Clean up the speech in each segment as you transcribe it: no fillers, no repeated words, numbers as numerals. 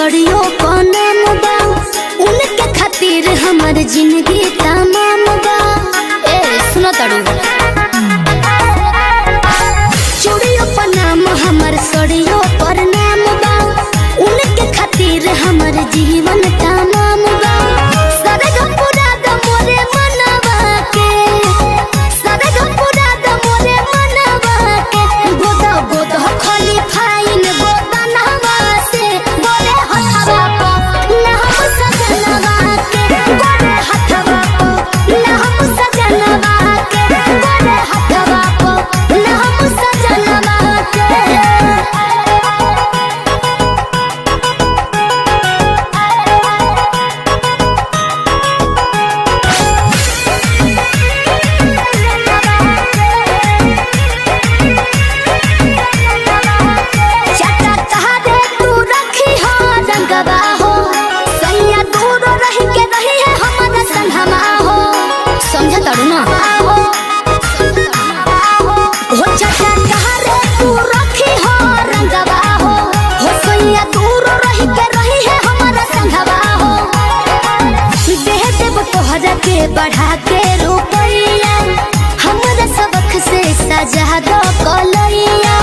सड़ियों को नाम बा, उनके खातिर हमार जिंदगी तमाम बा। ए सुनो तड़ू चूड़ियों पर नाम हमार सड़ियों पर नाम बा, उनके खातिर हमार जीवन तमाम बा। सरगम पूरा द मोरे मनवा के, सरगम पूरा द मोरे मनवा के। गोदा गोदा खाली फाइन गोदा नहवा से गोरे हथवा को ना हम सजनवा के, गोरे हथवा को ना हम सजनवा के, गोरे हथवा को ना हम सजनवा के। चाचा कहा दे तू रखी हो रंगवा हो, सैया दूर रही के रही है हमारा संगमा हो। समझ तड़ू ना हो चाचा कहा दे तू रखी हो रंगवा हो सैया दूर रही के रही है हमारा संगवा हो। देह देव तोहरा के बढ़ा के रुपैया, हमरा सबक से सजा दो कलैया।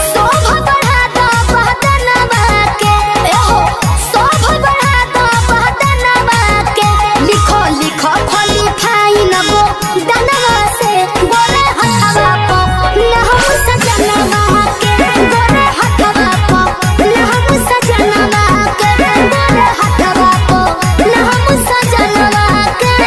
शोभा बढ़ा दो बहदनवा के, एहो शोभा बढ़ा दो बहदनवा के। लिखो लिखो खाली फाइन गो दनवा से गोरे हथवा को ना हम सजनवा के, गोरे हथवा को ना हम सजनवा के, गोरे हथवा को ना हम सजनवा के।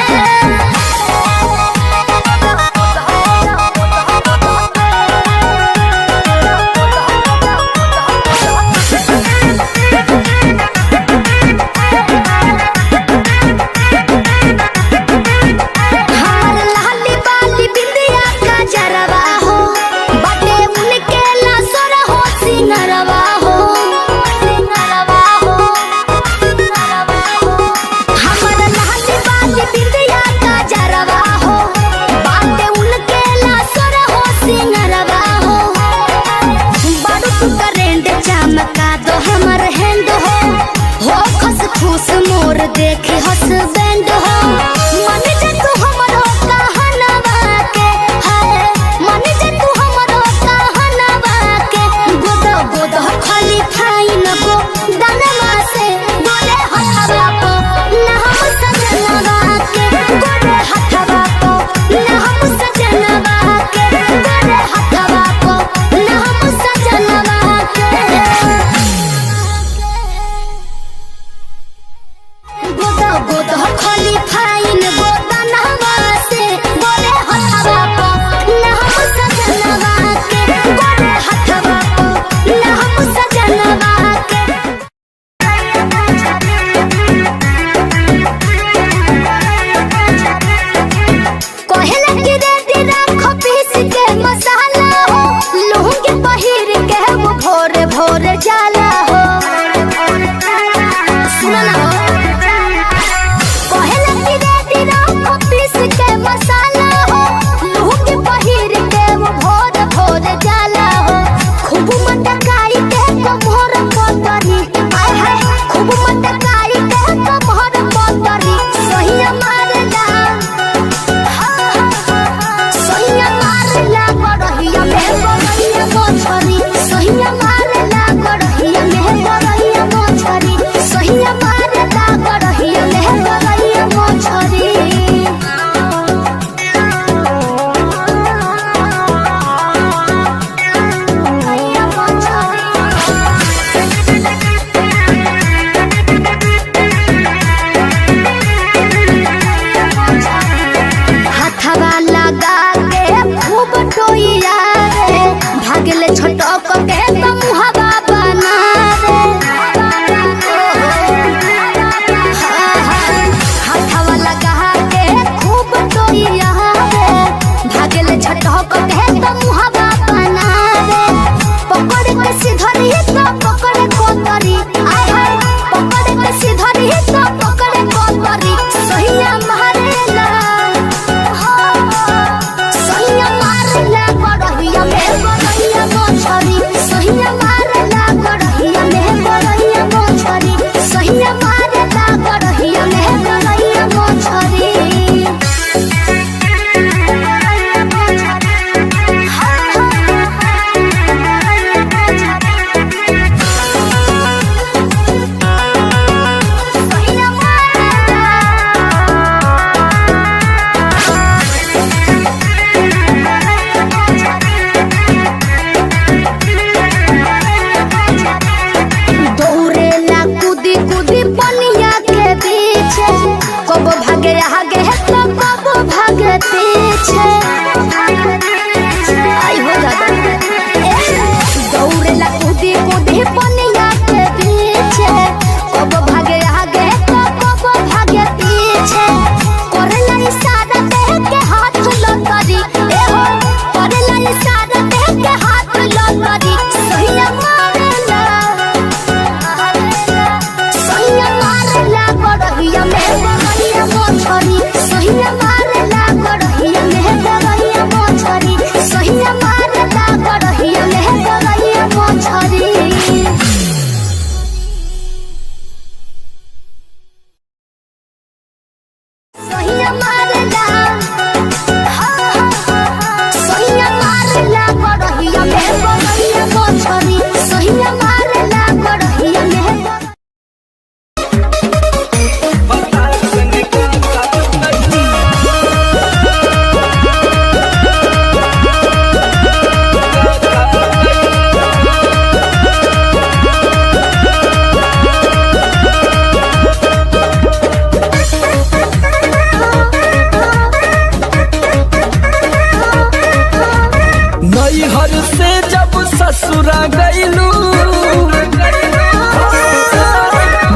नैहर से जब ससुरा गईलू,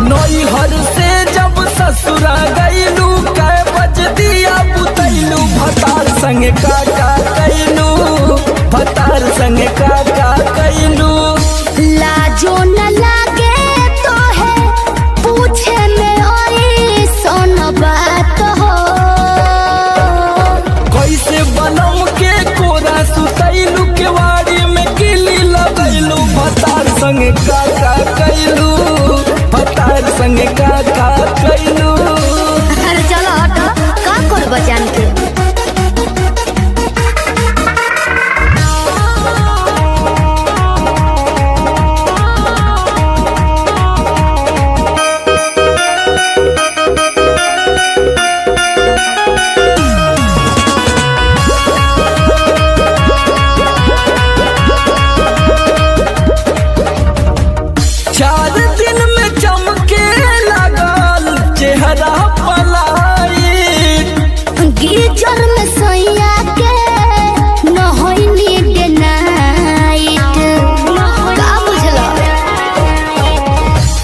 नैहर से जब ससुरा गईलू, कै बज दिया बुतैलू, भतार संगे काका कैलू, भतार संगे काका कैलू। लाजो न लागे तो है पूछे में ओई सोन बात हो। कैसे बनम के कोरा सुतैलू, केवाड़ी में किली लगैलू, भतार संगे काका कैलू, भतार संगे काका कैलू। अरे चलो हटो, का करब जान के। चार दिन में चमके लगल चेहरा पलाई, गीजर में सैया के न होई नीड नाइट। का बुझलो?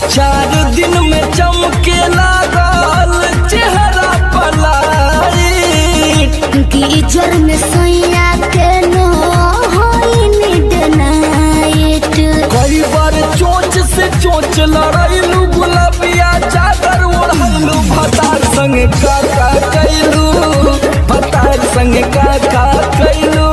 चार दिन में चमके लगल चेहरा पलाई, गीजर में सैया के न होई नीड नाइट। कई बार चोंच से चोंच लड़ैलू, गुलाबिया चादर ओढ़लू, भतार संगे काका कैलू, भतार संगे काका कैलू।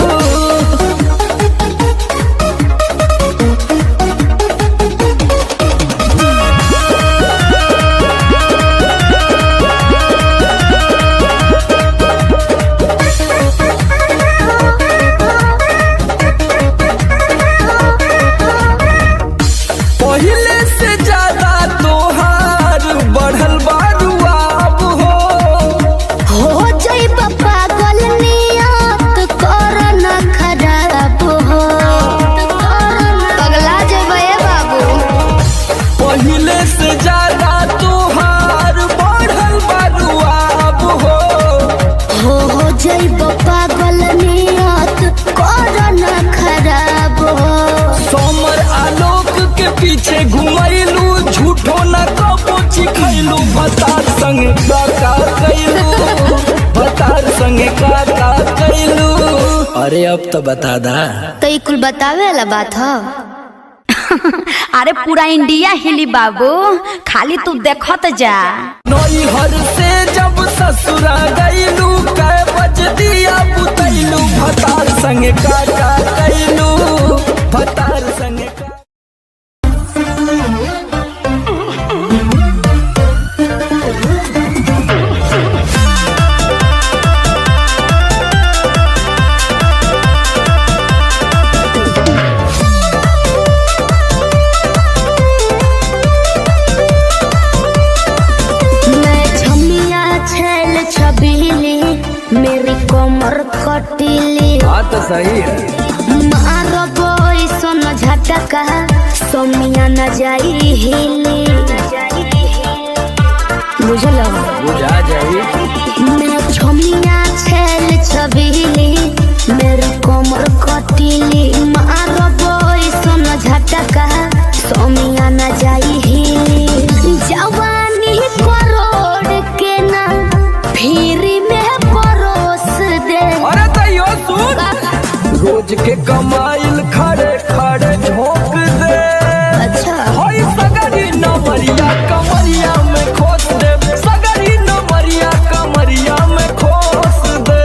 पहिले से ज्यादा तोहार बढ़ल बारुआब हो जइब पागल नियत कर न खराब हो। पगला जइब ए बाबू। पहिले से ज्यादा तोहार बढ़ल बारुआब हो जइब पागल नियत कर न खराब हो। सोमर आलोक के पीछे घुमैलू, झूठो न कबो चिखैलू, भतार संगे काका कैलू, भतार संगे काका कैलू। अरे अब तो बता दा। तो ई कुल बतावे वाला बात हो। अरे पूरा इंडिया हिली बाबू, खाली तू देखत जा। नैहर से जब ससुरा गईलू, कै बज दिया बुतैलू, भतार संगे काका कैलू, भतार संगे काका। मैं छमिया छेल छबीली, मेरी कमर कटीली। बात तो सही है। मारो बोई सोन झटका, सोमिया न जाई हिली। बुझलो? बुझा जाई। मैं छमिया छेल छबीली, मेरी कमर कटीली। मारो बोई सोन झटका, सोमिया न जाई हिली। जवानी करोड़ के ना फिरी में परोस दे। अरे तैयो सुन, रोज के कमाइल खड़े खड़े झोंक दे। अच्छा होई सगरी नमरिया कमरिया में खोस दे, सगरी नमरिया कमरिया में खोस दे।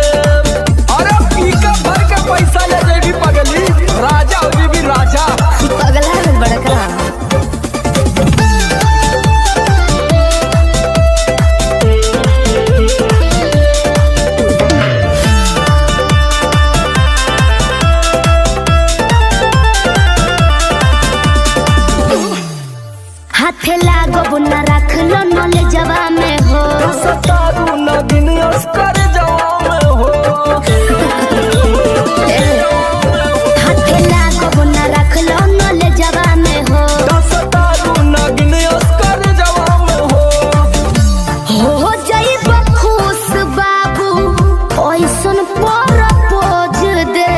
अरे पीका भर के पैसा ले जेबी पगली, राजा हो जेबी राजा। पगला है बड़का। हाथे लागो न रख लो नले जवा में हो। सतारू न दिन अस्कर जवा में हो। हाथे लागो न रख लो नले जवा में हो। सतारू न दिन अस्कर जवा में हो। जाइब खुश बाबू, ओइसन पर पोज दे।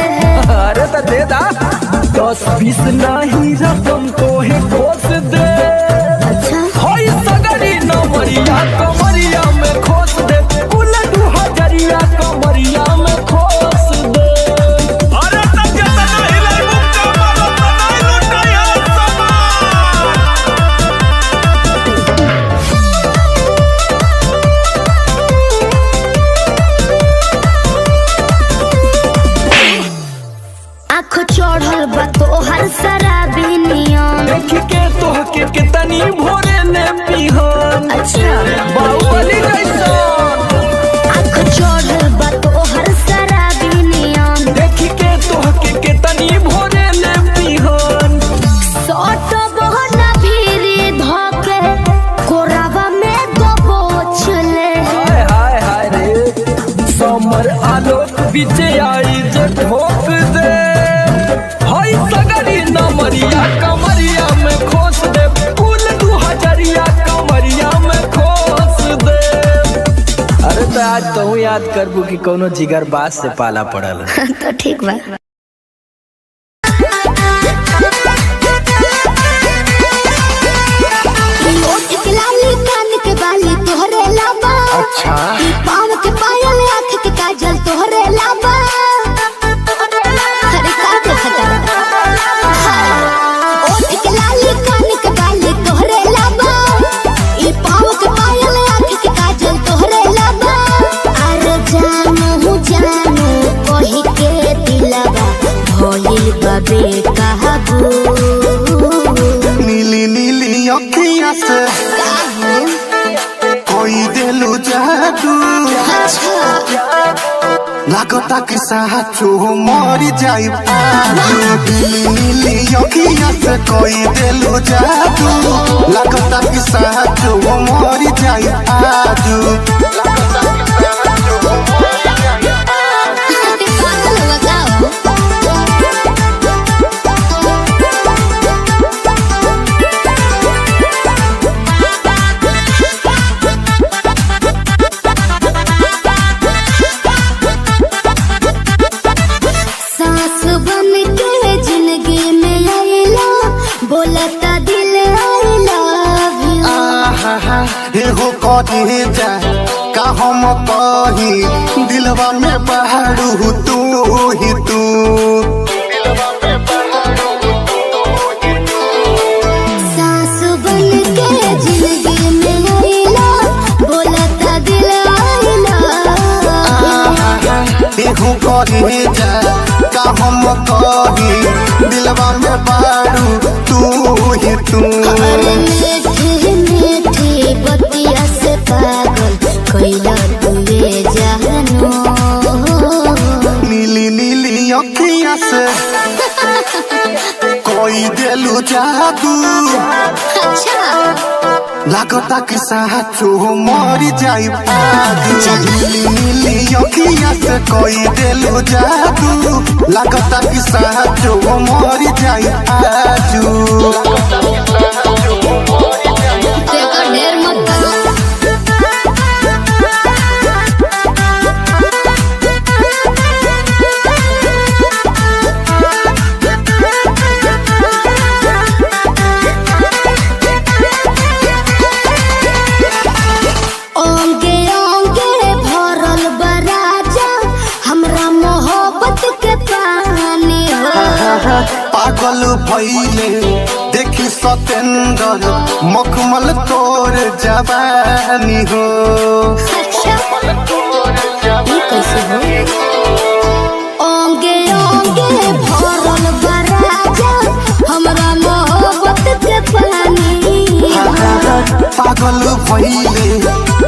अरे तो दे दा 10-20 नहीं रकम तो है खोस दे। अच्छा होई सगरी नमरिया कमरिया में खोस दे, कुल 2000 कमरिया में खोस दे। अरे तब जतना हिलाई मुक्का मारो तनाई लुटाया आँख चढ़ल बा तोहर शराबी नियम। देख के तोहके कितनी भोरे ने पिहन। अच्छा बाहुबली जैसन आँख चढ़ल बा तोहर शराबी नियम। देख के तोहके कितनी भोरे ने पिहन। सट बहना भीरी धके कोरावा में दबोच ले। हाय हाय हाय रे समर आलोक बीच आई जे ठोक दे। हाय सगरी नमरिया कमरिया में खोस दे, कुल 2000 कमरिया में खोस दे। अरे तो आज तो याद करबू कि कोनो जिगर बास से पाला पड़ल। तो ठीक बा। ओठ के लाली कान के बाली तोहरे लाबा। अच्छा पाँव के पायल आँख के काजल तोहरे लाबा। अरे का देखता ओठ के लाली कान के बाली तोहरे लाबा। ई पाँव के पायल आँख के काजल तोहरे लाबा। अरे जानू जानू कही के दिलवा भइल बा बेकाबू। नीली नीली अखियाँ से कोई दिलु जादू। लागता कि साचो मरी जाई आजू। नीली नीली अखियाँ से कोई दिलु जादू। लागता कि साचो मरी जाई आजू। सास बन के जिंदगी में आइला, बोलता दिल I love you। आहा एगो कहे जा का हम कही दिलवा में बहारू तू ही तू। सास बन के जिंदगी में आइला, बोलता दिल I love you। एगो कहे जा का हम कही दिलवा में बहारू तू ही तू। अरे मीठी मीठी बतिया से पागल कैला तुए जानू। नीली नीली अखियाँ से कोई दिलु जादू। अच्छा लागता कि साचो मरी जाई आजू। नीली नीली अखियाँ से कोई दिलु जादू। लागता कि साचो मरी जाई आजू। देखो ढेर मत करो। ओंगे ओंगे भरल बा राजा, हमरा मोहब्बत के पानी हो। पागल भइले देखी सतेंद्र मखमल तोर जवानी हो। अच्छा ये कैसे हो? ओंगे ओंगे भरल बा राजा, हमरा मोहब्बत के पानी हो। पागल भइले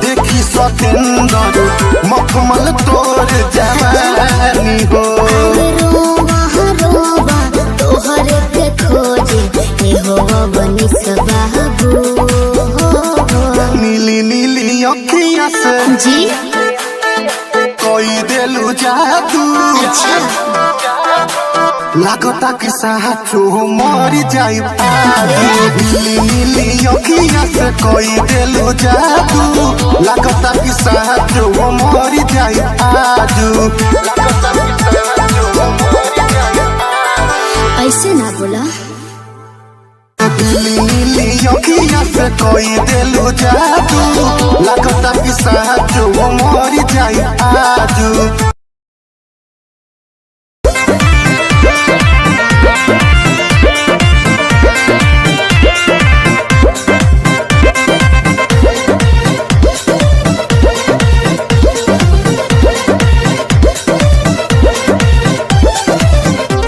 देखी सतेंद्र मखमल तोर जवानी हो। रोवा रोवा तोहरे के खोजे ए हो बनी सबाबू। नीली नीली अखियाँ से जी कोई दिलु जादू। लागता कि साचो मरी जाई आजू। नीली नीली अखियाँ से कोई दिलु जादू। लागता कि साचो मरी जाई आजू। लागता कि साचो मरी जाई से कोई देलू जादू लगता कि साचो मर जाई आजू।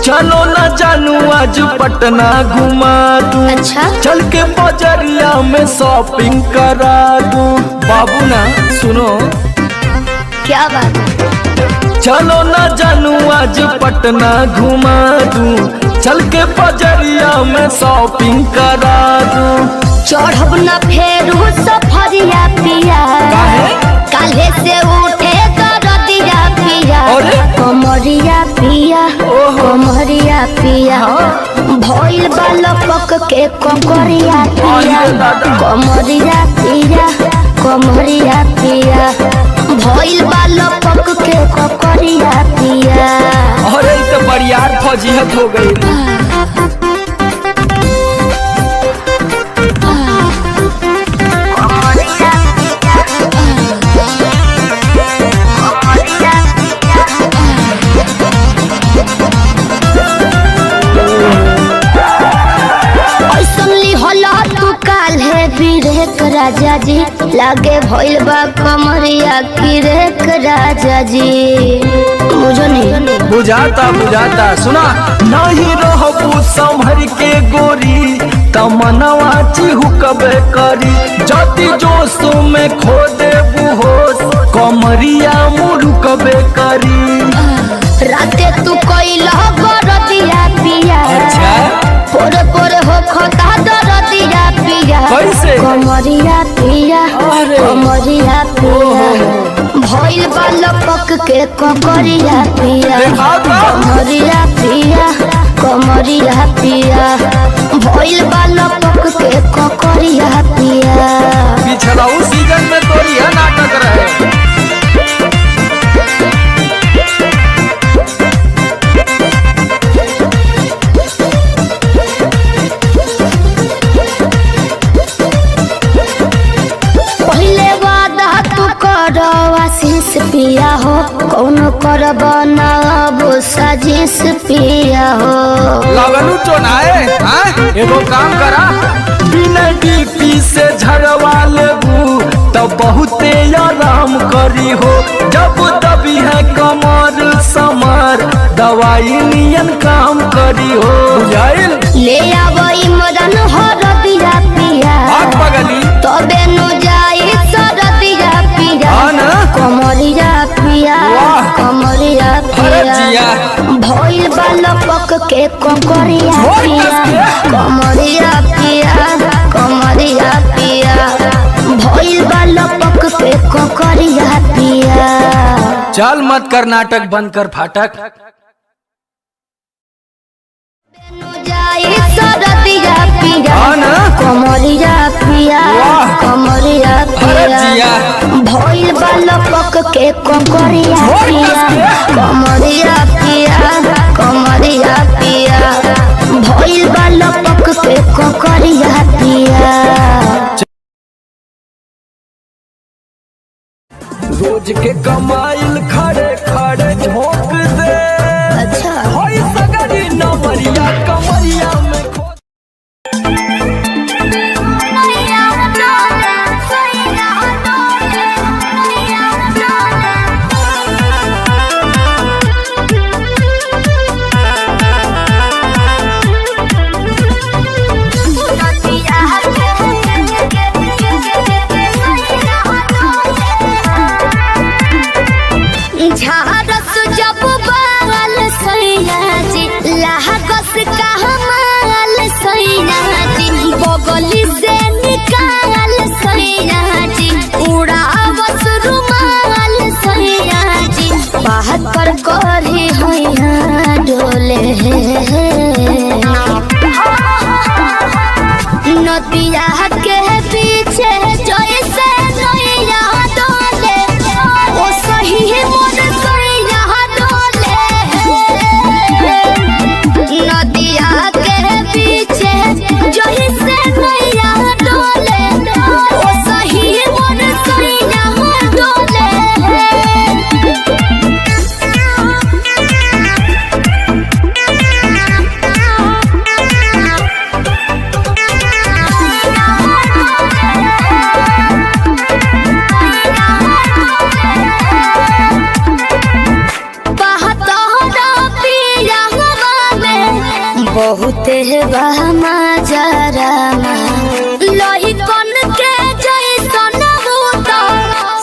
चलो ना जानू आज पटना घुमा दूं। अच्छा चल के बजरिया में शॉपिंग करा दूं। बाबू ना सुनो, क्या बात है? चलो ना जानू आज पटना घुमा दूं। चल के बजरिया में शॉपिंग करा दूं। चढ़ब न फेरू सफरिया पिया, काले से उठे दरदिया पिया, अरे? कमरिया पिया कमरिया पिया, भइल बालपक के ककरिया पिया, कमरिया पिया कमरिया पिया, भइल बालपक के ककरिया पिया। अरे तो बरियार फजीहत हो गई। राजा जी लागे भइल बा कमरिया की रेख राजा जी, मुझे नहीं बुझाता बुझाता। सुना नहीं रहबू संभर के गोरी तमनवा चिहुकबे करी, जति जोश में खो देबू होश कमरिया मुरुकबे करी। राते तू कइला गरदिया पिया, अच्छा पोरे पोरे हो खता दरदिया पिया, कैसे? कमरिया पिया कमरिया पिया, भइल बालपक के ककरिया पिया, कमरिया पिया कमरिया पिया, भइल बालपक के ककरिया पिया। पिछला उस सीजन में तो यह नाटक रहे। आशीष पिया हो कौन करब ना साजिश पिया हो। लगनू तो नाए एगो काम करा, बिना डीपी से झड़वा लेबू तो बहुते आराम करी हो। जब दबी है कमर समर दवाई नियन काम करी हो। बुझाइल? ले आवई मदन हरदिया पिया, पगली तबे नु जाई सरदिया पिया, कमरिया पिया कमरिया पिया, भइल बालपक के ककरिया पिया, कमरिया पिया कमरिया पिया, भइल बालपक के ककरिया पिया। चल मत कर नाटक, बंद कर फाटक। जाई सरदिया पिया, कमरिया पिया कमरिया पिया, भइल बालपक के ककरिया पिया, कमरिया पिया कमरिया पिया, भइल बालपक के ककरिया पिया। रोज के कमाइल खड़े खड़े झोंक दे। अच्छा होई सगरी नमरिया कमरिया में खो। झारस बहुते बहमा जरा लोही कन के जैसन होता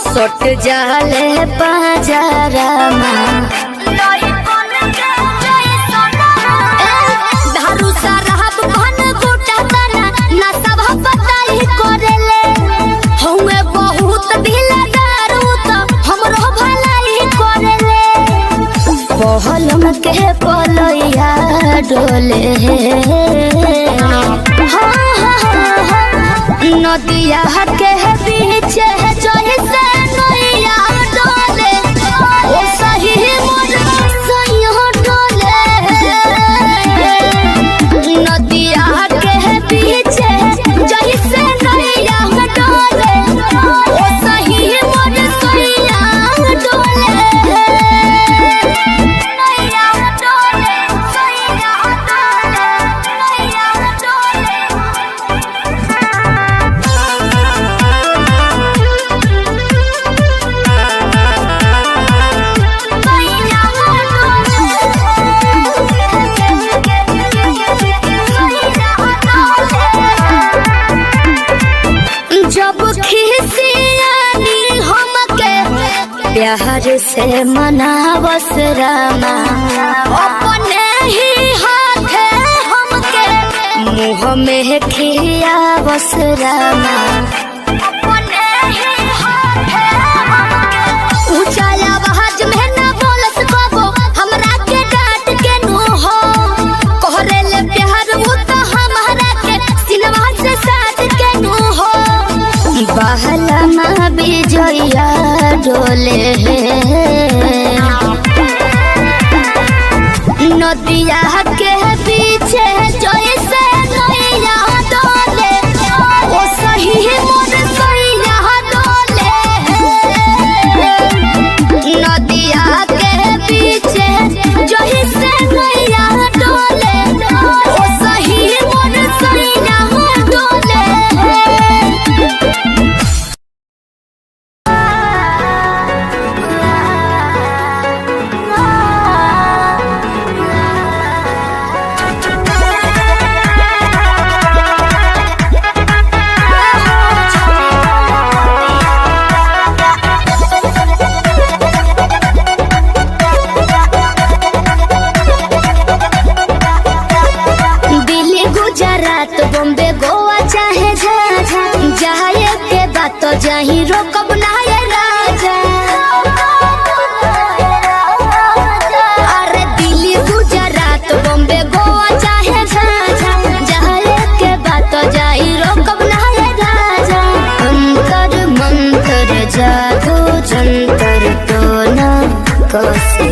सट जाले बाजारा लोही कन के जैसन दारू शराब भन गोटा तना ना सब बताई करेले हमें बहुत दिलदार तो हमरो भलाई करेले पहलम के पलैया डोले नदिया के बीच जैसे नैया डोले ओ सही मोर सैया डोले नदिया के बीच जैसे नैया डोले ओ सही मोर सैया डोले नैया डोले सैया डोले नैया डोले जब खिसियानी हमके प्यार से मनावस रामा अपने ही हाथे हमके मुँह में खियावस रामा अपने ही हाथे हमके ऊंचा आवाज में ना बोलस कबो हमरा के डांट के नु हो कहरेले प्यार वो तो हमारा के सिनवा से साथ के नु हो बहला माँ बिजया डोले नदिया के पीछे जैसे नैया डोले ओ सही मोर सैया डोले नदिया के पीछे जैसे नैया डोले ओ सही मोर सैया डोले दिल्ली गुजरात बॉम्बे गोवा चाहे जाए के बात तो जाही रोकब ना ये राजा अरे दिल्ली गुजरात बॉम्बे गोवा चाहे जाए के बात तो जाही रोकब ना ये राजा अंतर मंतर जादू जंतर तो ना कसे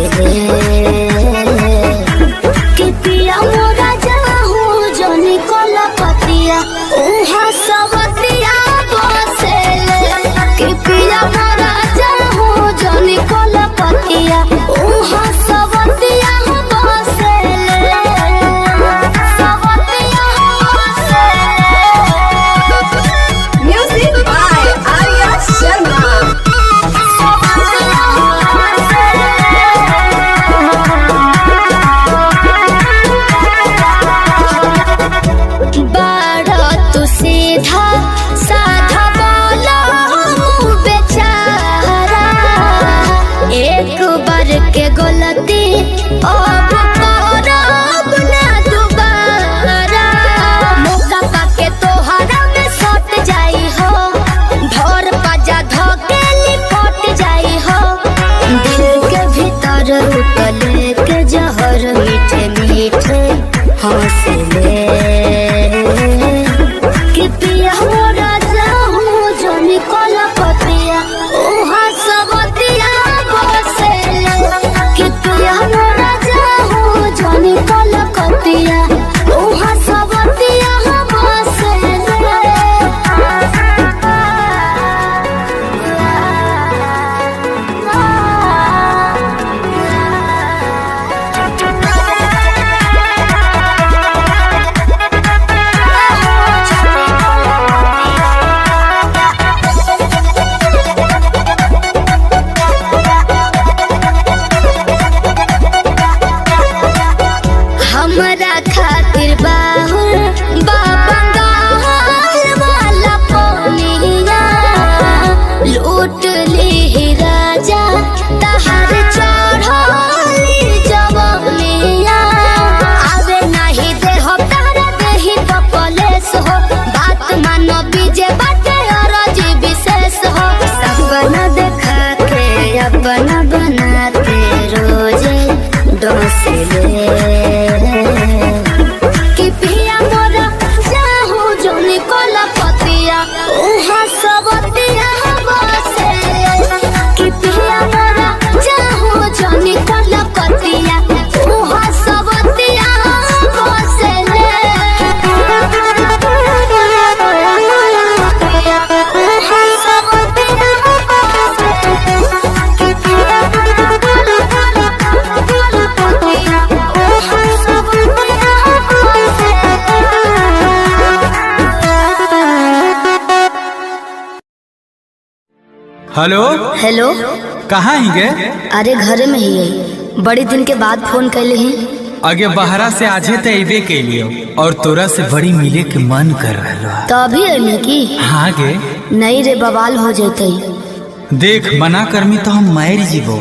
कि पिया मोरा जाहू जनी कोला पतिया उहा सबतिया बसेले कि पिया मोरा जाहू जनी कोला पतिया उहा सबतिया बसेले सबतिया बसेले म्यूजिक बाय आर्या शर्मा बड़ा तू सीधा साधा बोला बेचारा एक बार के गलती अब करब ना दोबारा मौका पाके तोहरा में सट जाई हो ढोर पाजा धोके लिपट जाई हो दिल के भीतर उतले के जहर मीठे मीठे हौसले कि पिया मोरा जाहू जनी कोला पतिया उहा सबतिया बसेले कि पिया मोरा जाहू ले कि पिया मोरा जाहू जोनी कोला पतिया उहाँ सबतिया बसे कि पिया मोरा जाहू जोनी कोला पतिया उहाँ सबतिया बसे हेलो हेलो। कहाँ ही गे? अरे घरे में ही है, बड़ी दिन के बाद फोन कैले हैं। आगे बहरा से आजे तो अबे के लिए और तोरा से बड़ी मिले के मन कर रहा। तो अभी अइले की? हाँ गे। नहीं रे, बवाल हो जैते। देख मना करमी तो हम मार जीवो।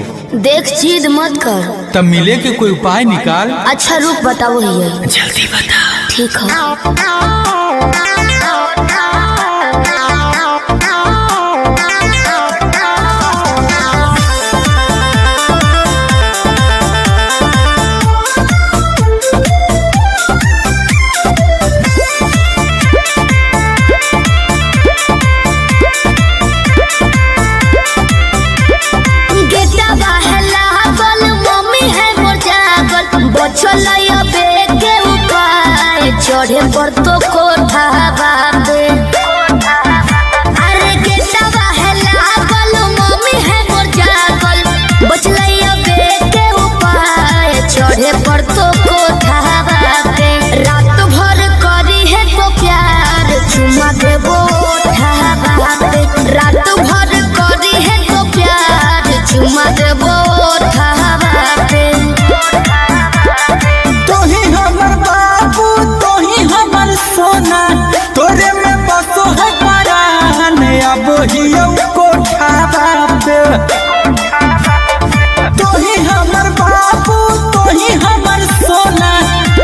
देख जिद मत कर। तब मिले के कोई उपाय निकाल। अच्छा रुक बताओ ही। जल्दी बता। ठीक है। चढ़े पर तो कोठा बाबे अरे गेटवा है लागल मम्मी है मोर जागल बचलैया बेटे उपाय चढ़े पर तो कोठा बाबे रात भर करी है तो प्यार चुमा देबो ओठा बाबे रात भर करी है तो प्यार चुमा देबो ओठा बाबे सोना तोरे में बसो है परान अब हियो कोठा बाबे तोही हमर बाबू तोही हमर सोना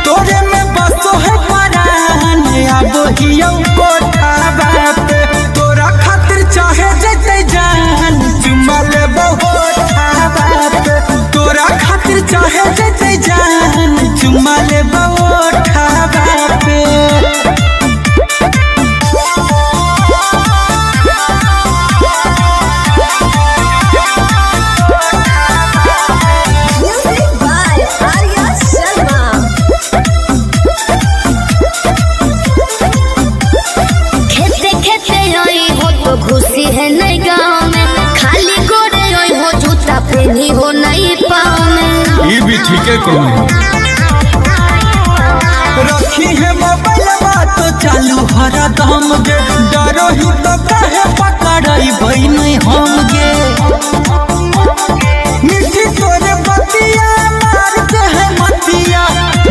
तोरे में बसो है परान अब हियो कोठा बाबे तोरा खातिर चाहे जते जान चुमा ले बहुठा बाबे तोरा खातिर चाहे जते जान चुमा ले बहुठा बाबे खुशी है नहीं गाँव में खाली गोरे हो जूता पहनी हो नहीं पाँव में ये भी ठीक है। कौन रखी है मोबाइल तो चालू हरा दम गे डरो ही तो कहे पकड़ाई बहन हम गे मिठी तोरे बतिया मार के है मतिया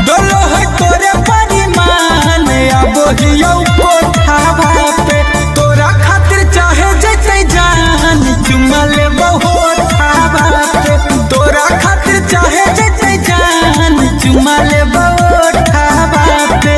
डोलो है तोरे परिमान अब हियो कोठा बापे तोरा खातिर चाहे जते जान चुमा ले बहुठा बापे तोरा खातिर चाहे जते जान चुमा ले बहुठा बापे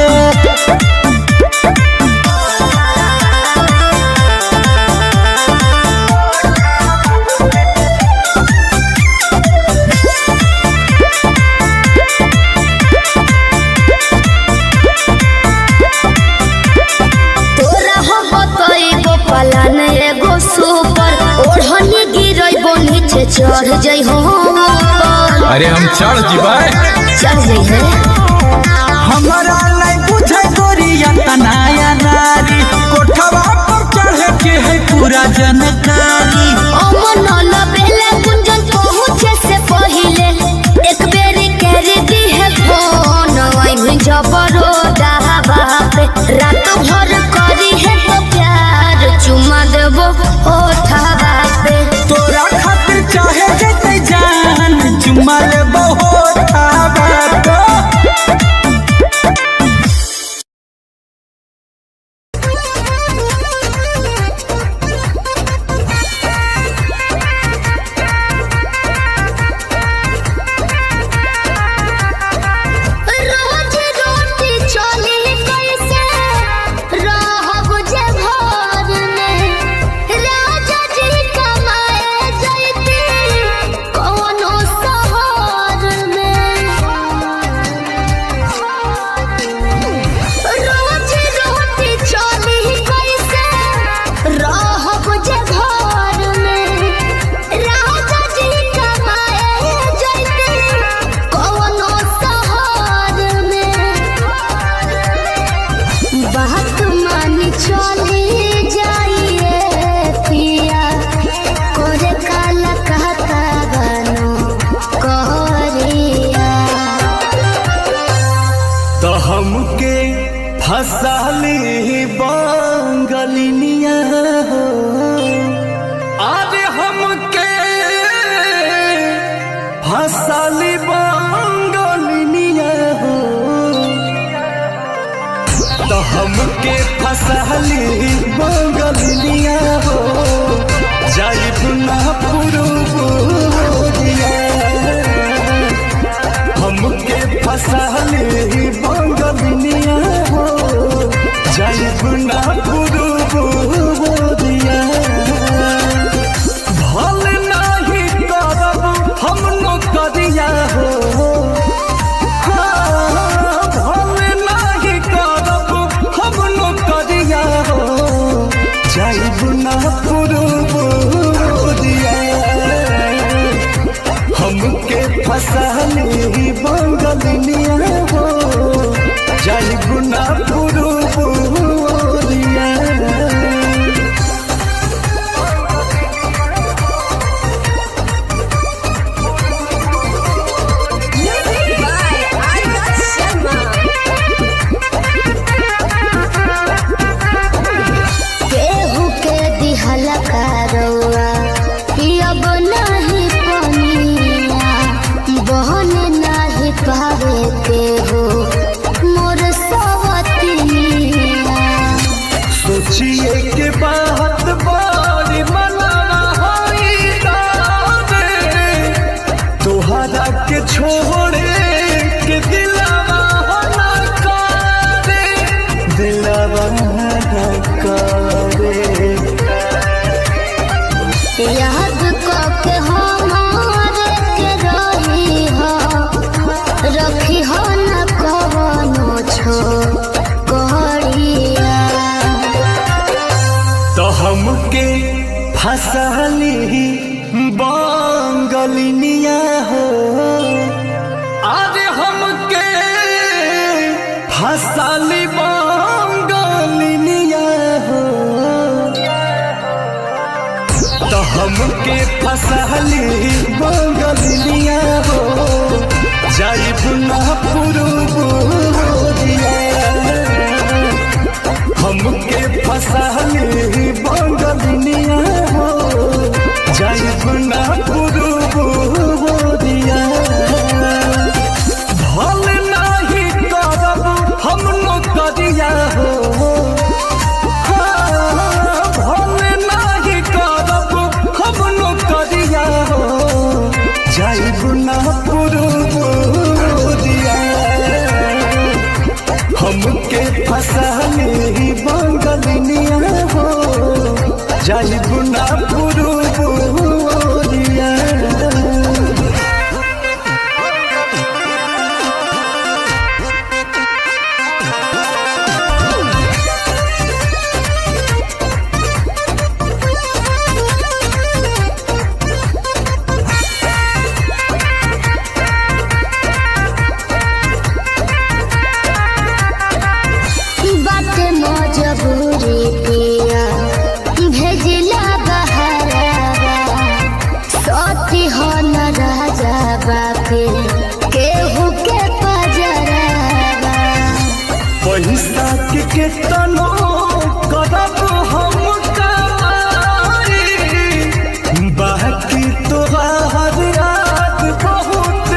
चढ़ जाइ हो अरे हम चढ़ जीवा चढ़ जाइ है हमारा लाई बुझे गोरिया तनाया नारी कोठवा पर चढ़े के है पूरा जनकारी अमन लबेले गुंजन पहुंचे से पहिले एक बेरी कर दी है फोन आई में जबरो दावा पे रात भर करी है तो प्यार चुमा देबो ओठावा पे तोरा खातिर चाहे जते जान चुमा ले बहुठा बापे रोज रोटी फसाली बंगलिनिया हो अरे हमके फसाली बंगलिनिया हो तो हमके फसाली बंगलिनिया हो जाइब ना पुरुबोरिया हमके फसाली बंगलिनिया हो जाइब ना पुरुबोरिया भल नहीं करब हम नौकरिया हो भल नहीं करब हम नौकरिया हो जाइब ना पुरुबोरिया हमके फसाली बंगलिनिया हो जाइब ना पुरुबोरिया केहू के दिहला कारौआ अब नहीं पनिया बहन नहीं पावे केहू मोर सवतिया सोचिए के बात बड़ी मनाना होई तारे तोहरा के छोड़े के दिलावा ना करे दिलावा ना करे याद के हमारे के रही हो रखी हो न कवनो छोड़िया तो हमके फसाली बंगलिनिया हो अरे हमके फसाली बंगलिनिया हो तो हमके फसाली बंगलिनिया हो जाइब ना पुरुबोरिया हमके फसाली बंगलिनिया हो जाइब ना पुरुबोरिया भल नहीं करब हम नौकरिया हो भल नहीं करब हम नौकरिया हो जाइब ना पुरुबोरिया हमके फसाली बंगलिनिया हो जाइब ना पुरुबोरिया बाटे मजबूरी पिया भेजिला बहरावा सती हो न राजा बापे केहू के पजरावा पैसा के केतनो करब हम कमाई बाकी तोहार याद बहुत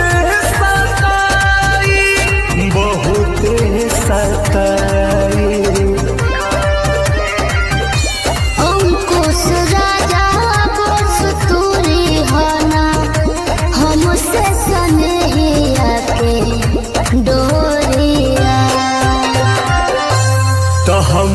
सताई अंकुश राजा बस तूरी होना हमसे सनहिया के डोरिया तो हम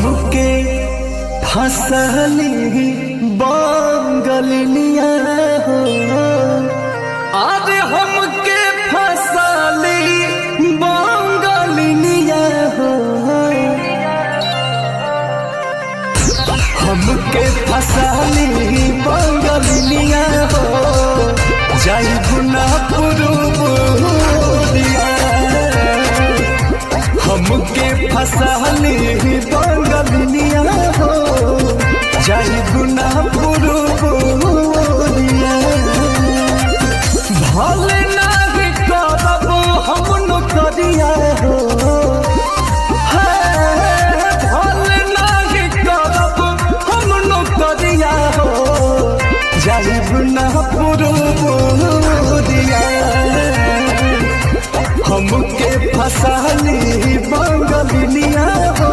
फसाली बंगलिनिया हो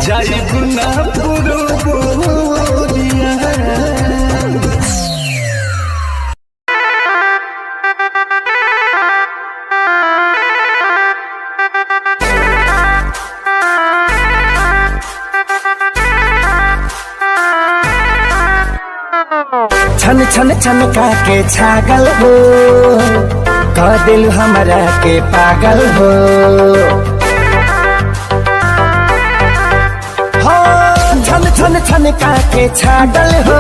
जाइब ना पुरबोरिया। छन छन छन के छागल हो कह दिल हमरा के पागल हो। छन छन छन के छागल हो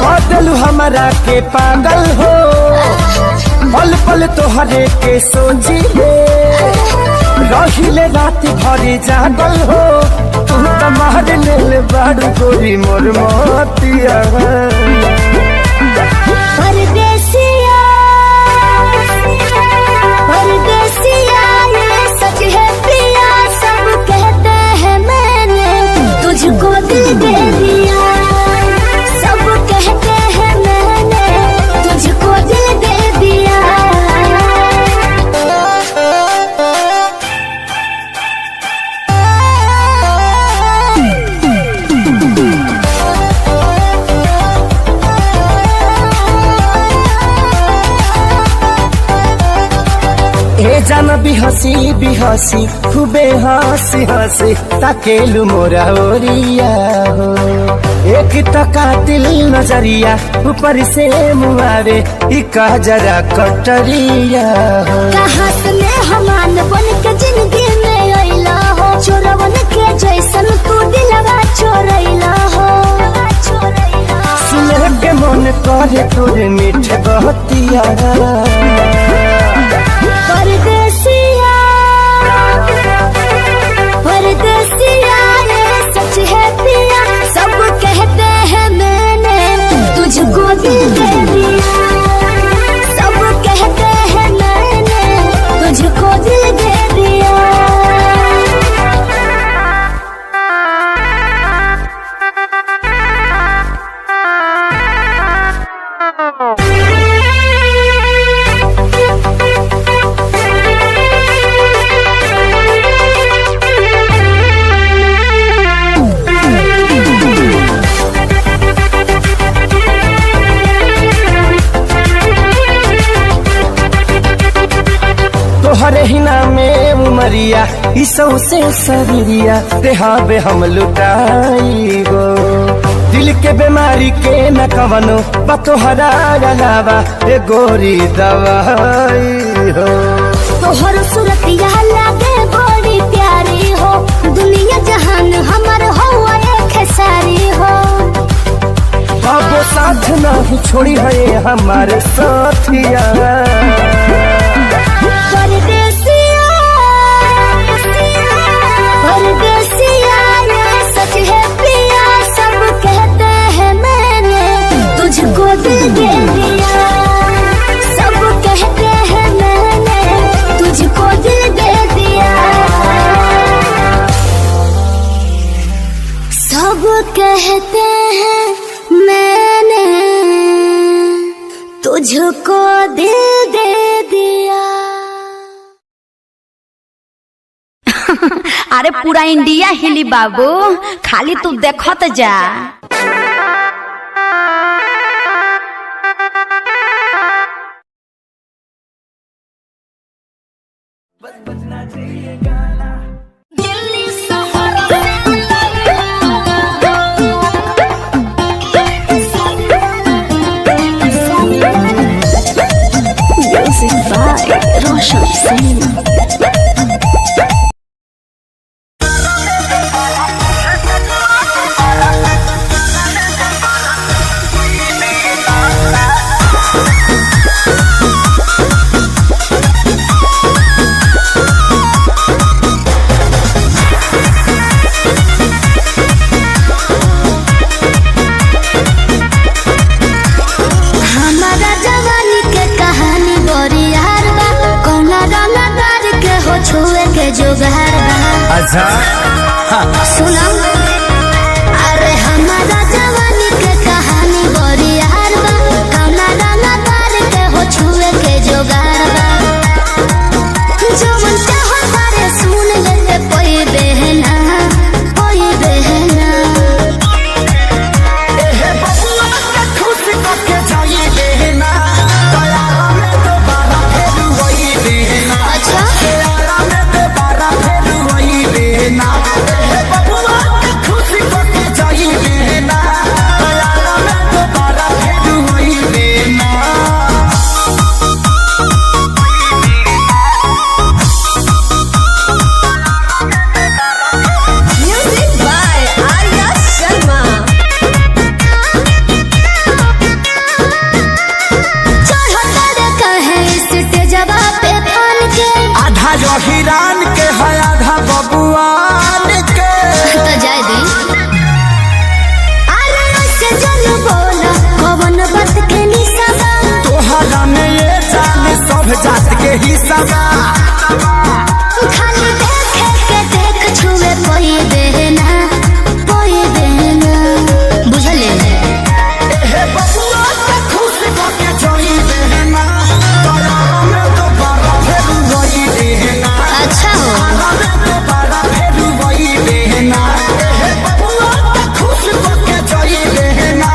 कह दिल हमरा के पागल हो। पल पल तोहरे के सोची रहिले रात भरी जागल हो। तू तो मार लेल बाड़ू गोरी मोर मोतिया। परदेसिया परदेसिया ये सच है पिया सब कहते हैं मैंने तुझको दिल दे दिया। सब कहते हैं मैंने तुझको दिल दे दिया। जान बिहसी खूबे हंसी हंसी ताकेलु मोरा ओरिया हो। एक टका दिल नजरिया ऊपर से मुआरे इका जरा कटरिया हो। कहाँ से मेहमान बन के जिंदगी में अइला हो। चोरवन के जैसन तू दिलवा चोरैला हो। सुने के मन करे तोरे मीठे बहतिया। परदेसिया परदेसिया ये सच है पिया सब कहते हैं मैंने तुझको दिल दे दिया। सब कहते हैं मैंने तुझको दिल दे दिया। तोहरे ही नामे उमरिया इसौ से शरीरिया देहाबे हम लुटाई गो। दिल के बीमारी के न कवनो बतोहरा अलावा ए गोरी दवाई हो। तोहर सूरतिया लागे बड़ी प्यारी हो। दुनिया जहान हमर हो एक सारी हो। बाबो साथ नहीं छोड़ी है हमारे साथिया। परदेसिया परदेसिया ये सच है पिया सब कहते हैं मैंने तुझको दिल दे दिया। सब कहते हैं मैंने तुझको दिल दे दिया। सब कहते हैं मैंने तुझको दिल दे दिया। अरे पूरा इंडिया हिली बाबू, खाली तू देखत जा। रोशन सिंह अच्छा सुना। अरे हमारा जवानी के कहानी बड़ी यार बा। कौना रंगा तार के हो छुए के जोगार बा। हिरान के है आधा बबुआन के। तो जाए दी। अरे उससे जल बोला कौन बात के निशाबा। तोहरा में ये जान सब जात के हिस्सा बा। खाली देखे के देख छुए कोई देना बुझले। हे बबुआ के खुश होके जोई देना तोरा में तो बड़ा फेर वही देना। अच्छा हो बड़ा फेर वही देना। हे बबुआ के खुश होके जोई देना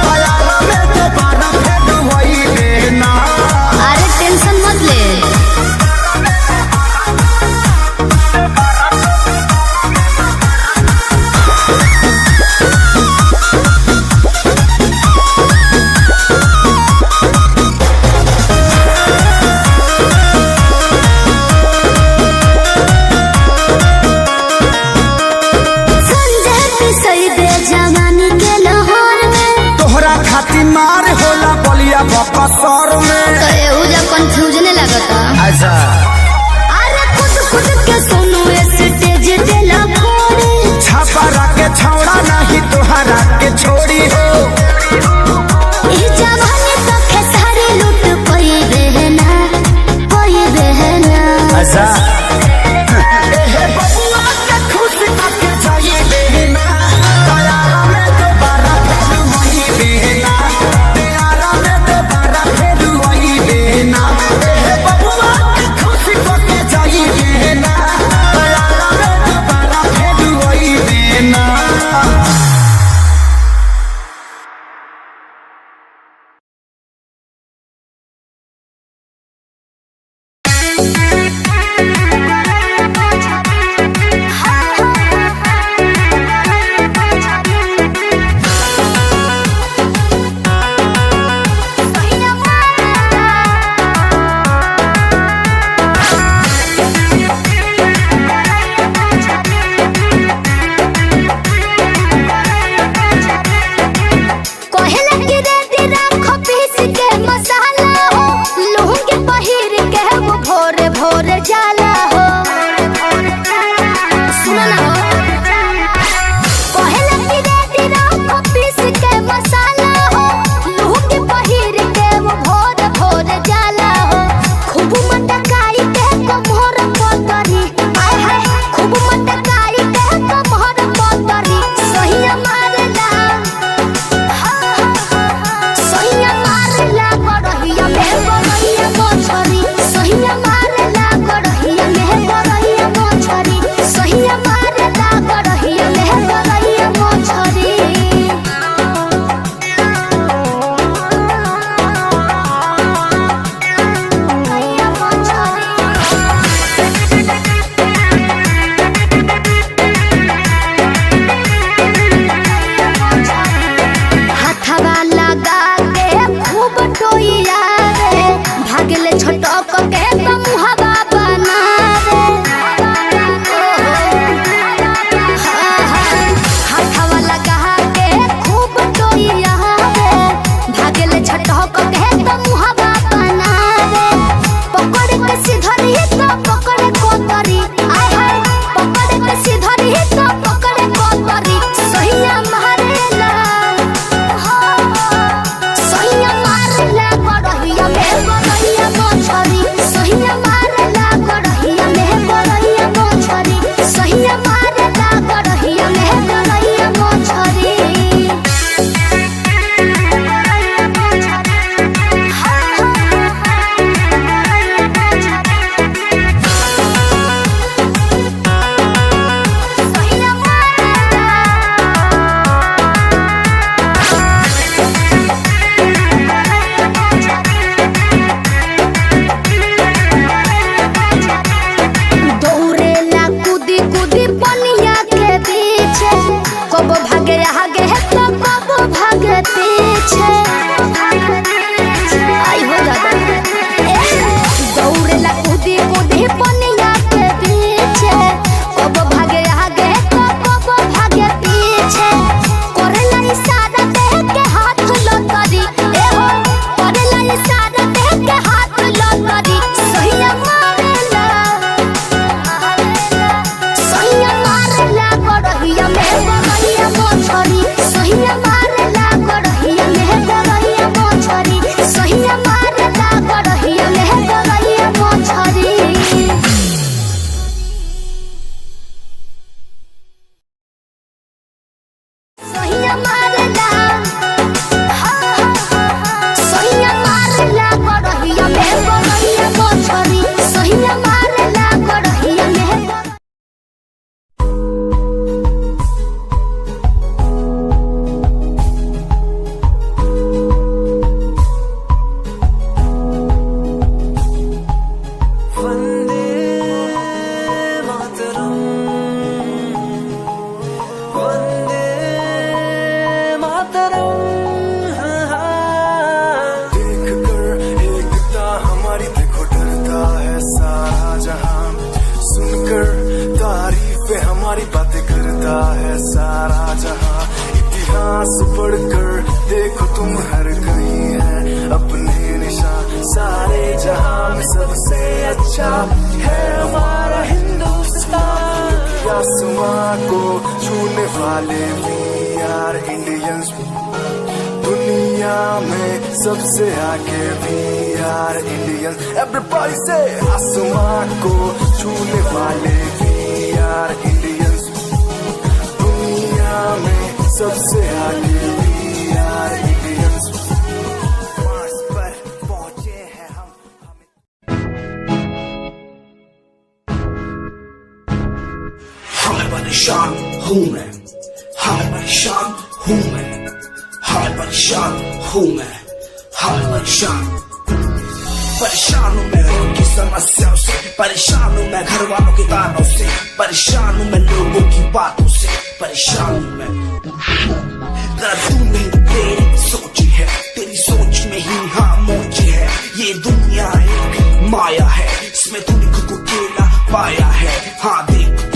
तोरा में तो बड़ा फेर वही देना। अरे टेंशन मत ले। संजय पिसई दे जवानी के लाहौर में। तोहरा खातिर मार होला बलिया बकसर में। तो एहू जा कंफ्यूजन लगता। अच्छा अरे खुद के सुनो स्टेज देला फोड़ी। छापा के छौड़ा नहीं तोहरा के छोड़ी हो। ई जवानी तो खेसारी लूट कोई बहना अच्छा हे बबुआ के खुश करके जाई देना तोरा में तो बड़ा फेर वही देना। तेरा में तो बड़ा फेर वही देना। हे बबुआ के खुश करके जाई देना तोरा में तो बड़ा फेर वही देना। कोहला की रेती राखो पीस के मसाला हो। लुंगी पहिर के वो भोरे भोरे जाला हो। सुनो ना हो। कोहला की रेती राखो पीस के मसाला हो। लुंगी पहिर के वो भोरे भोरे जाला हो। खूब मटकाई के कमर पतरी। आय हाय खूब मटकाई के कमर पतरी। सही मारला सहिया मारला गड़हिया में गड़हिया मोछरी। सहिया मारला गड़हिया शान है हमारा हिंदुस्तान। आसमां को छूने वाले भी यार इंडियंस, दुनिया में सबसे आगे भी यार इंडियंस। एवरीबॉडी से आसमां को छूने वाले भी यार इंडियंस, दुनिया में सबसे आगे भी यार इंडियंस। मार्स पर पहुंचे हैं हम। हाय परेशान हूँ मैं, हाय परेशान हूँ मैं, हाय परेशान हूँ मैं, हाय परेशान। परेशान हूँ मैं उनकी समस्याओं से, परेशान हूँ मैं घर वालों के तानों से, परेशान हूँ मैं लोगों की बातों से, परेशान हूँ मैं। तू नहीं तेरी सोच है, तेरी सोच में ही खामोश है। ये दुनिया एक माया है, इसमें तूने खुद को अकेला पाया है। हाँ देख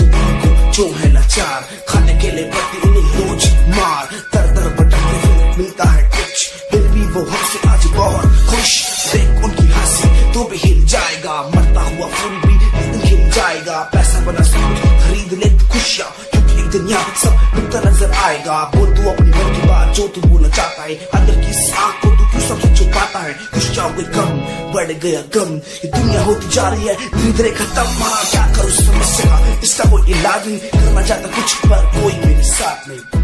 जो है लाचार, खाने के लिए पड़ती उन्हें रोज मार। दर दर भटकते फिर मिलता है कुछ, फिर भी वो हमसे आज बहुत खुश। देख उनकी हंसी तो भी हिल जाएगा, मरता हुआ फूल भी हिल जाएगा। पैसा बना सब कुछ खरीद ले खुशियाँ, क्योंकि एक दिन यहाँ सब मिलता नजर आएगा। बोल तू अपनी मन की बात जो तू बोलना चाहता है, अंदर की आँख को तू क्यों सबसे छुपाता है। कुछ चाहोगे कम बढ़ गया गम, ये दुनिया होती जा रही है धीरे धीरे खत्म। हाँ क्या करूँ समस्या का, इसका कोई इलाज नहीं, करना चाहता कुछ पर कोई मेरे साथ नहीं।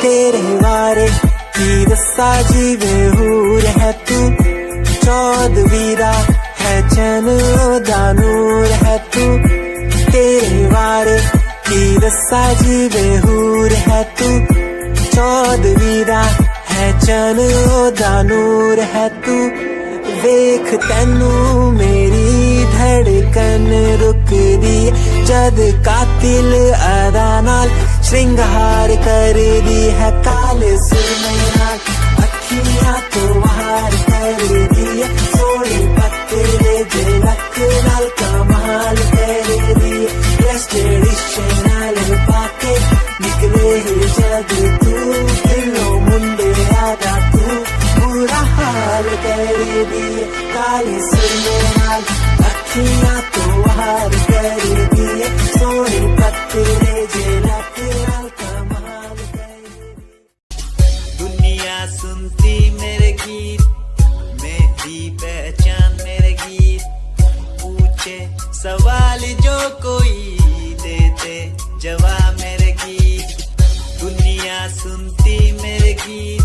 तेरे वारे की रस्सा जीवे हूर है तू, चौदवीरा है चैन दानूर है तू। तेरे वारे की रस्सा जीवे हूर है तू, चौदवीरा है चैन दानूर है तू। देख तैनू मेरी धड़कन रुक दी, जद कातिल अदा नाल श्रृंगार कर दी है। काले सुरमैया अखियां तो वार कर दी है, सोने पत्ते झलक नाल कमाल कर दी। ट्रेडिशनल पाके निकले जग तू, दिलों मुंडे आदा तू बुरा हाल कर दी। काले सुरमैया अखियां तो वार कर दी है, सोने पत्ते झलक नाल कमाल कर दी। दुनिया सुनती मेरे गीत, मेरी पहचान मेरे गीत। पूछे सवाल जो कोई देते जवाब मेरे गीत। दुनिया सुनती मेरे गीत,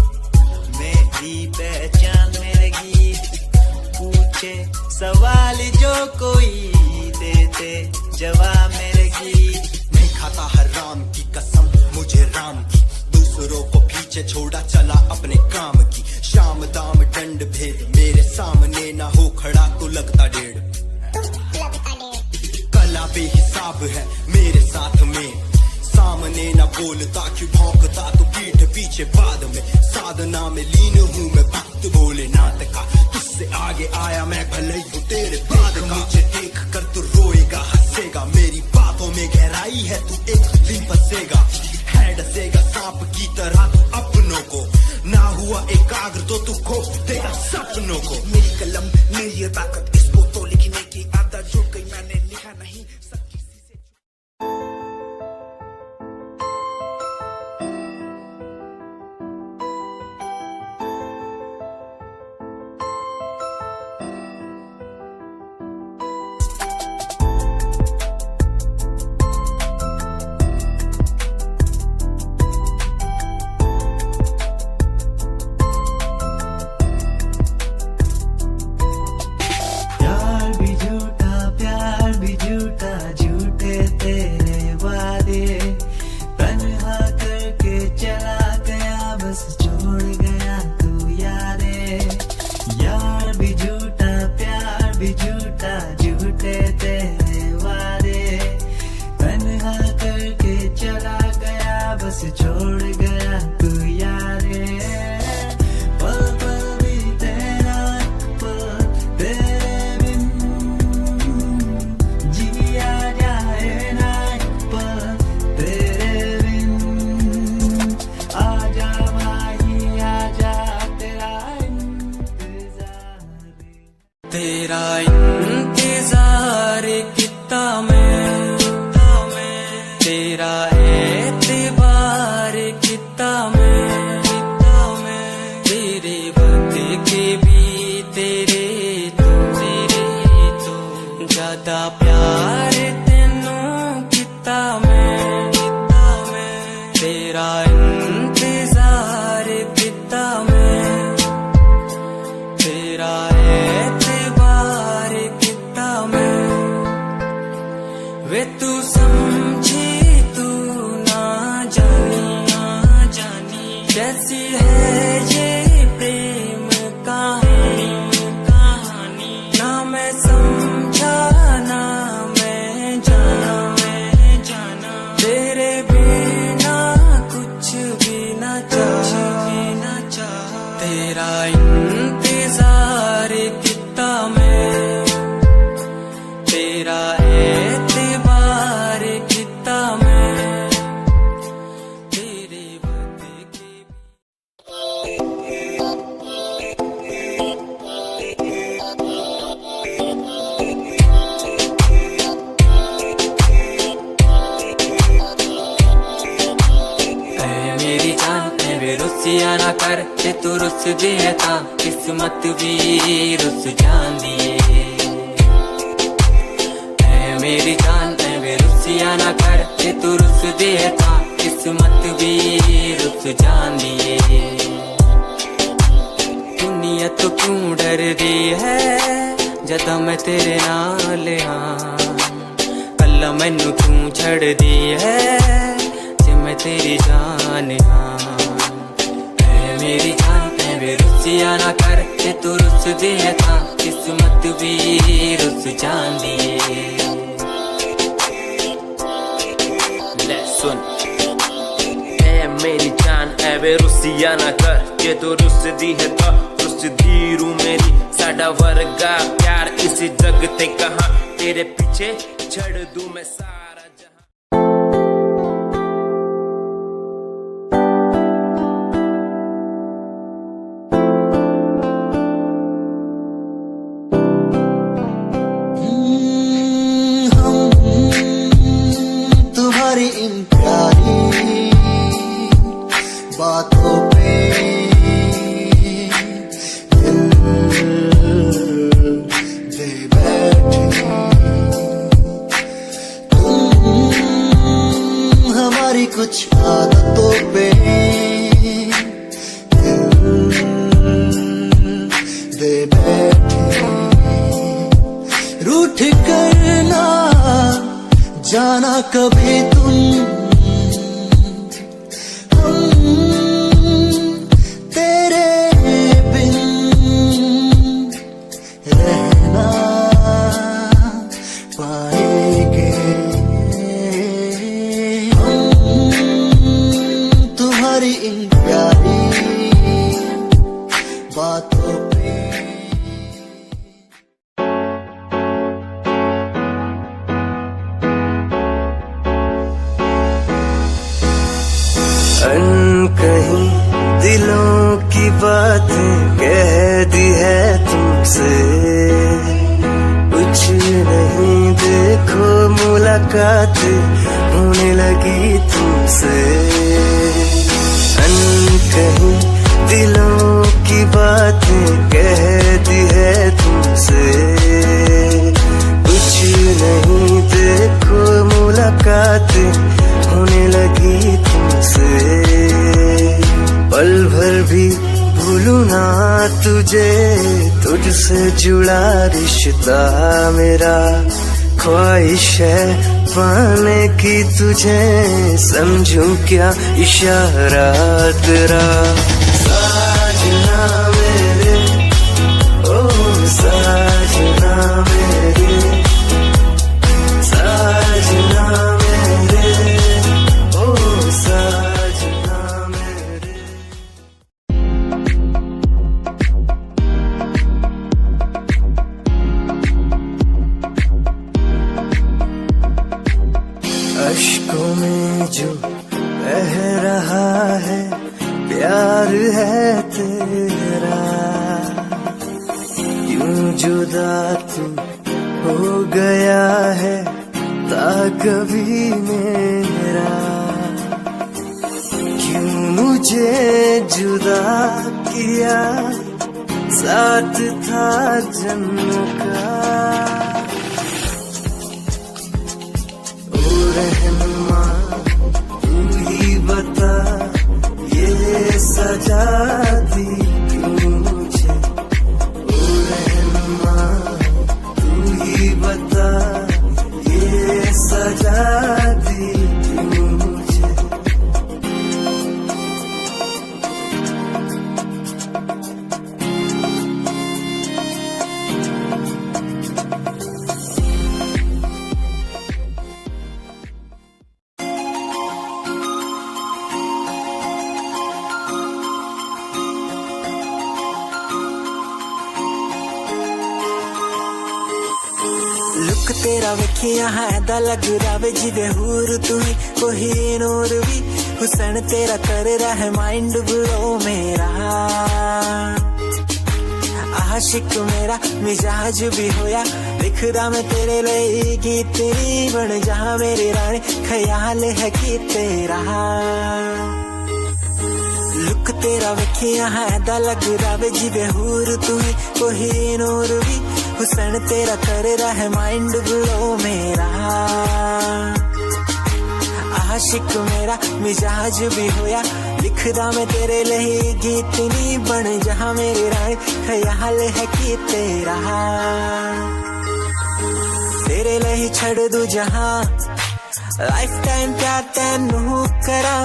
मेरी पहचान मेरे गीत। पूछे सवाल जो कोई देते जवाब मेरे गीत। नहीं खाता हराम की कसम मुझे राम की, दूसरों को पीछे छोड़ा चला अपने काम की। शाम दाम दंड भेद मेरे सामने ना हो खड़ा तो लगता डेढ़। कला बेहिसाब है मेरे साथ में, सामने ना बोलता क्यों भौंकता तो पीठ पीछे बाद में। साधना में लीन हूँ मैं भक्त भोलेनाथ का, तुझसे आगे आया मैं भले ही हूँ तेरे बाद का। मुझे देख कर तू रोएगा हंसेगा, मेरी बातों में गहराई है तू एक दिन फंसेगा। है डसेगा सांप की तरह तू अपनों को, ना हुआ एकाग्र तो तू खो देगा सपनों को। मेरी कलम मेरी ताकत, इसको तो लिखने की आदत जो कहीं मैंने लिखा नहीं सब किसी से। इंतजार कितना मैं, तेरा एतबार कितना मैं, तेरे वक्त के भी तेरे तो ज्यादा प्यार तेनों कितना मैं, तेरा इंतजार कितना मैं, तेरा एतबार कितना मैं। वे तू समझी तू ना जानी कैसी है ये प्रेम कहानी, ना मैं समझा ना मैं जाना, तेरे बिना कुछ भी ना चाह, तेरा इंतजार कितना मैं, तेरा एतबार कितना मैं, तेरे वक्त के मेरी जान वे रुसिया ना कर जे तू रुस दिए ता किस्मत भी रुस जांदी है। मेरी जान वे रुसिया ना कर जे तू रुस दिए ता किस्मत भी रुस जांदी है। दुनिया तो क्यों डर दी है जदा मैं तेरे नाल हाँ, कल मैनू क्यों छड़ दी है मैं तेरी जान हाँ। मेरी जान वे रुसिया ना कर जे तू रुस दिए था किस्मत भी रुस जांदी ले सुन ए मेरी जान वे रुसिया ना कर जे तू रुस दी है तो रुस धीरू मेरी साडा वर्गा प्यार इस जग ते कहां तेरे पीछे छड़ दूं मैं सारा इन प्यारी बातों पे दिल दे बैठे तुम, हमारी कुछ आदतों पे दिल दे बैठे। रूठ करना जाना कभी तुम, हम तेरे बिन रहना पाएंगे। हम तुम्हारी इन प्यारी बातों पे कहीं दिलों की बातें कह दी है तुमसे, कुछ नहीं देखो मुलाकात होने लगी तुमसे। कहीं दिलों की बातें कह दी है तुमसे, कुछ नहीं देखो मुलाकात होने लगी तुमसे। पल भर भी भूलू ना तुझे, तुझसे जुड़ा रिश्ता मेरा, ख्वाहिश है पाने की तुझे, समझूं क्या इशारा तेरा। साजना मेरे ओ साजना मेरे, साजना मेरे ओ साजना मेरे। अश्कों में जो बह रहा है प्यार है तेरा, क्यों जुदा तू हो गया है कभी मेरा, क्यों मुझे जुदा किया साथ था जन्म का। ओ रहनुमा तू ही बता ये सजा दी क्यों मुझे, ओ रहनुमा तू ही बता ये सजा दी क्यों मुझे। लुक तेरा वेखिया है दा लग रहा जिवे हूर तू ही कोई नूर भी, हुसन तेरा कर रहा है माइंड ब्लो मेरा। आशिक मेरा मिजाज भी होया लिखदा मैं तेरे लिए गीत तेरी बन जा मेरी रानी, ख्याल है कि तेरा। लुक तेरा वेखिया है दा लग रहा जिवे हूर तू ही कोई नूर भी, हुसन तेरा कर रहा है माइंड ब्लो मेरा। आशिक मेरा मिजाज भी होया लिखदा मैं तेरे लिए गीत नी बन जहां मेरी रानी, ख्याल है कि तेरा। तेरे लिए छड़ दू जहां लाइफ टाइम प्यार तैनू करा,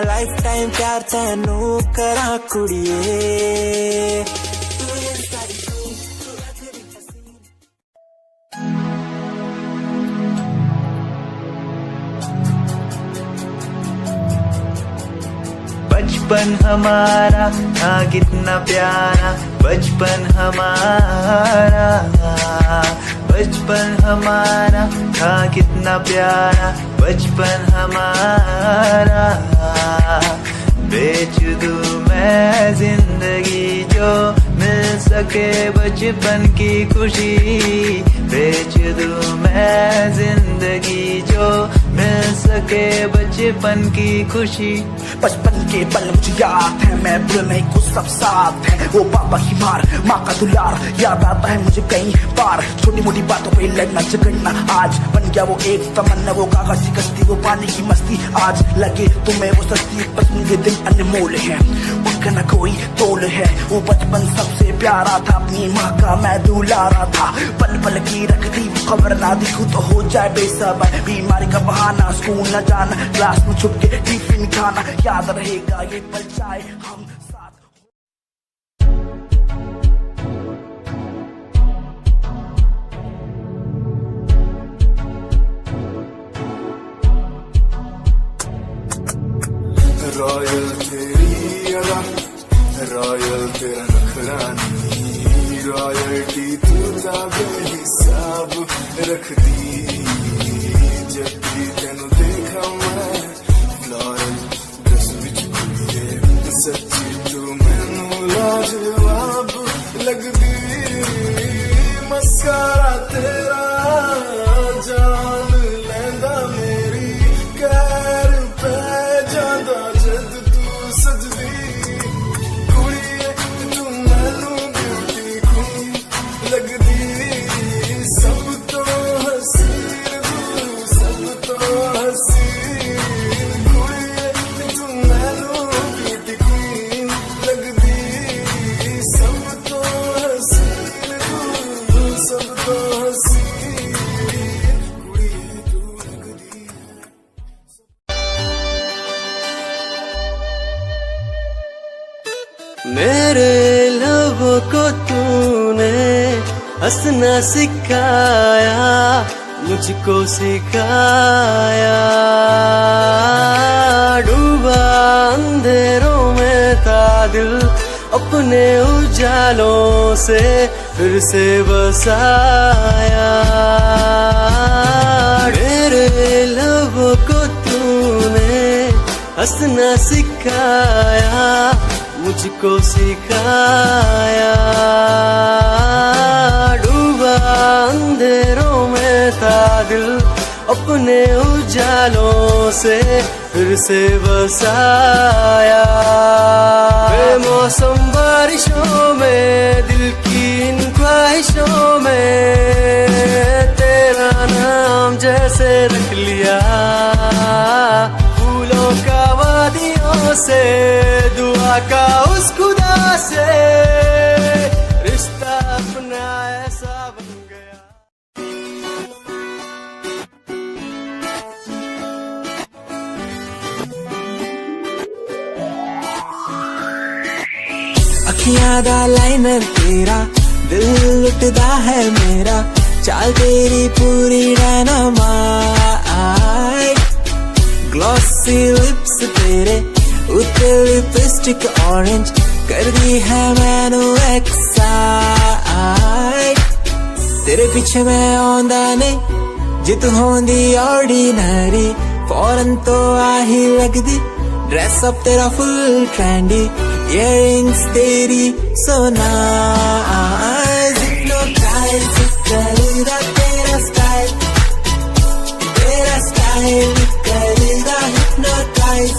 लाइफ टाइम प्यार तैनू करा कुड़िए। बचपन हमारा था कितना प्यारा, बचपन हमारा, बचपन हमारा था कितना प्यारा, बचपन हमारा। बेच दूं मैं जिंदगी जो मिल सके बचपन की खुशी, बेच दूं मैं जिंदगी जो मिल सके बचपन की खुशी। बचपन के पल मुझे याद है, मैं भूलने को सब साथ है, वो पापा की मार माँ का दुलार याद आता है मुझे कई बार। छोटी मोटी बातों पे लगना झगड़ना आज बन गया वो एक तमन्ना, वो कागज की कश्ती वो पानी की मस्ती आज लगे तुम्हें वो सस्ती। बचपन के दिन अनमोल है उनका न कोई तोल है, वो बचपन सबसे प्यारा था, अपनी माँ का मैं दुलारा था। पल पल की रखती खबर ना दिखूं तो हो जाए बेसबर, बीमारी का बहाना स्कूल न जाना, क्लास में छुप के टिफिन खाना, याद रहेगा ये पल चाहे हम साथ। रॉयल तेरी अदा, रॉयल तेरा नखरानी, रॉयल्टी तू बेहिसाब रख दी। जब भी तेनू देखा मैं फ्लोरल ड्रेस विच कुड़िए, सच्ची तू मैनू लाजवाब लगदी। मस्कारा तेरा जान लैंदा मेरी, कैर पै जांदा जद तू सजदी। कुड़िए तू मैनू ब्यूटी क्वीन लगदी, सब तो हसीन तू सब तो हसीन। कुड़िए तू मैनू ब्यूटी क्वीन लगदी, सब तो हसीन तू सब तो हसीन। कुड़िए तू लगदी। मेरे लबों को तूने हंसना सिखाया, मुझको सिखाया। डूबा अंधेरों में था दिल, अपने उजालों से फिर से बसाया। मेरे लबों को तूने हंसना सिखाया, मुझको सिखाया। डूबा अंधेरों में था दिल अपने उजालों से फिर से बसाया। बेमौसम बारिशों में दिल की इन ख्वाहिशों में तेरा नाम जैसे रख लिया। फूलों का वादियों से दुआ का उस खुदा से रिश्ता अपना ऐसा बन गया। अखियां दा लाइनर तेरा दिल लुटदा है मेरा चाल तेरी पूरी डायनामाइट। ग्लॉसी लिप्स तेरे उत्ते लिपस्टिक ऑरेंज कर दी है मैनू एक्साइट। तेरे पीछे मैं आंदा नहीं जे तू होंदी ऑर्डिनरी फौरन तो आही लगदी। ड्रेस अप तेरा फुल ट्रेंडी इयरिंग्स तेरी so nice। Hypnotize करेगा तेरा स्टाइल करेगा hypnotize